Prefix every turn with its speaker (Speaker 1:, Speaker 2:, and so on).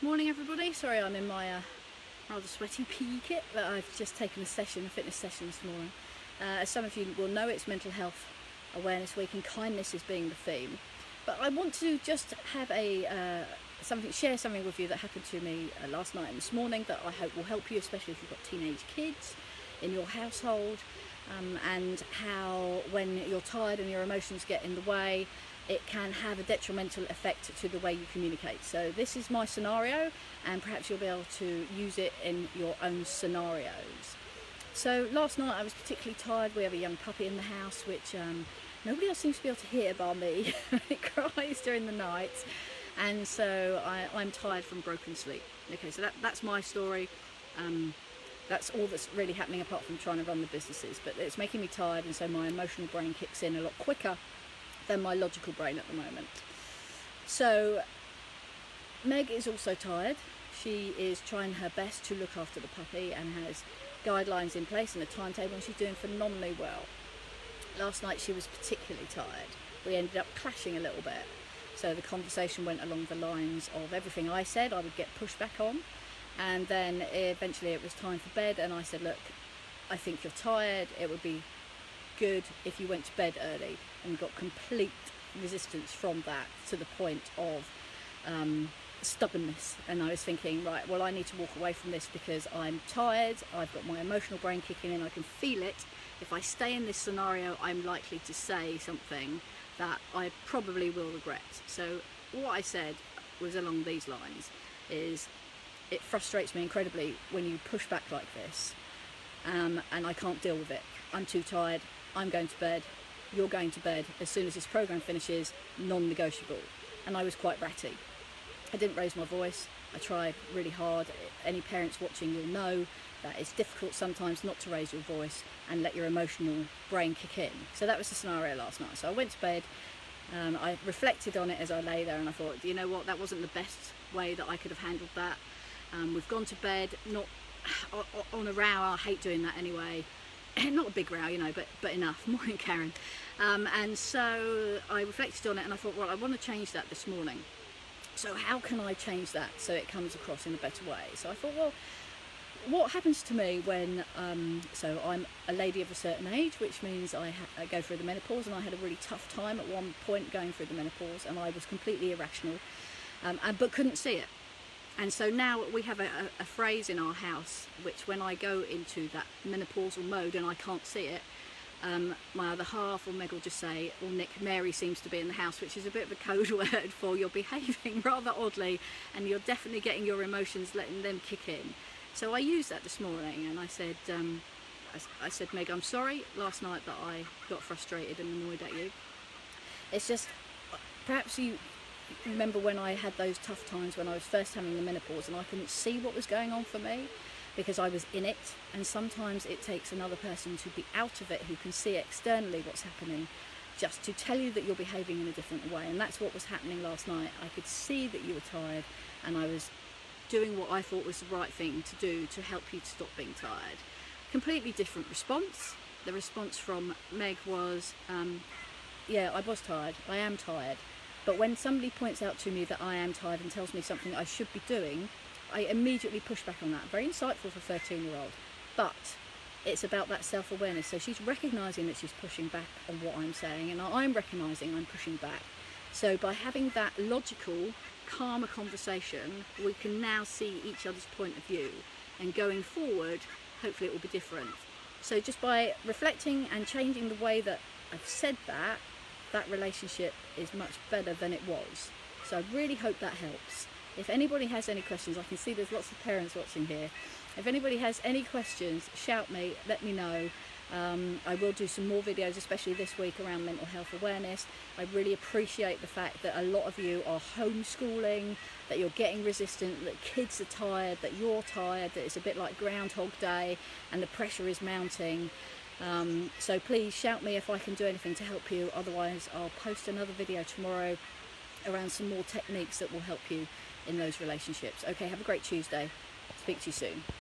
Speaker 1: Morning everybody, sorry I'm in my rather sweaty PE kit, but I've just taken a fitness session this morning. As some of you will know, it's Mental Health Awareness Week and kindness is being the theme. But I want to just have share something with you that happened to me last night and this morning that I hope will help you, especially if you've got teenage kids in your household, and how when you're tired and your emotions get in the way, it can have a detrimental effect to the way you communicate. So this is my scenario, and perhaps you'll be able to use it in your own scenarios. So last night I was particularly tired. We have a young puppy in the house, which nobody else seems to be able to hear bar me. It cries during the night, and so I'm tired from broken sleep. Okay, so that's my story. That's all that's really happening apart from trying to run the businesses, but it's making me tired, and so my emotional brain kicks in a lot quicker than my logical brain at the moment. So Meg is also tired. She is trying her best to look after the puppy and has guidelines in place and a timetable, and she's doing phenomenally well. Last night she was particularly tired. We ended up clashing a little bit. So the conversation went along the lines of everything I said I would get pushed back on, and then eventually it was time for bed, and I said, look, I think you're tired, it would be good if you went to bed early, and got complete resistance from that to the point of stubbornness. And I was thinking, right, well, I need to walk away from this because I'm tired, I've got my emotional brain kicking in, I can feel it. If I stay in this scenario, I'm likely to say something that I probably will regret. So what I said was along these lines, is it frustrates me incredibly when you push back like this, and I can't deal with it. I'm too tired, I'm going to bed, you're going to bed as soon as this program finishes, non-negotiable. And I was quite bratty. I didn't raise my voice. I tried really hard. Any parents watching, you'll know that it's difficult sometimes not to raise your voice and let your emotional brain kick in. So that was the scenario last night. So I went to bed, I reflected on it as I lay there, and I thought, you know what, that wasn't the best way that I could have handled that. We've gone to bed, not on a row. I hate doing that anyway. Not a big row, you know, but enough. Morning, Karen. And so I reflected on it, and I thought, well, I want to change that this morning. So how can I change that so it comes across in a better way? So I thought, well, what happens to me when, so I'm a lady of a certain age, which means I go through the menopause, and I had a really tough time at one point going through the menopause, and I was completely irrational, but couldn't see it. And so now we have a phrase in our house, which when I go into that menopausal mode and I can't see it, my other half or Meg will just say, well, Nick, Mary seems to be in the house, which is a bit of a code word for you're behaving rather oddly, and you're definitely getting your emotions, letting them kick in. So I used that this morning, and I said, Meg, I'm sorry last night that I got frustrated and annoyed at you. It's just, perhaps you remember when I had those tough times when I was first having the menopause and I couldn't see what was going on for me because I was in it, and sometimes it takes another person to be out of it who can see externally what's happening, just to tell you that you're behaving in a different way. And that's what was happening last night. I could see that you were tired, and I was doing what I thought was the right thing to do to help you to stop being tired. Completely different response. The response from Meg was, yeah, I was tired, I am tired. But when somebody points out to me that I am tired and tells me something I should be doing, I immediately push back on that. Very insightful for a 13-year-old. But it's about that self-awareness. So she's recognising that she's pushing back on what I'm saying, and I'm recognising I'm pushing back. So by having that logical, calmer conversation, we can now see each other's point of view. And going forward, hopefully it will be different. So just by reflecting and changing the way that I've said that, that relationship is much better than it was. So I really hope that helps. If anybody has any questions, I can see there's lots of parents watching here. If anybody has any questions, shout me, let me know. I will do some more videos, especially this week, around mental health awareness. I really appreciate the fact that a lot of you are homeschooling, that you're getting resistant, that kids are tired, that you're tired, that it's a bit like Groundhog Day and the pressure is mounting. So please shout me if I can do anything to help you. Otherwise I'll post another video tomorrow around some more techniques that will help you in those relationships. Okay, have a great Tuesday. Speak to you soon.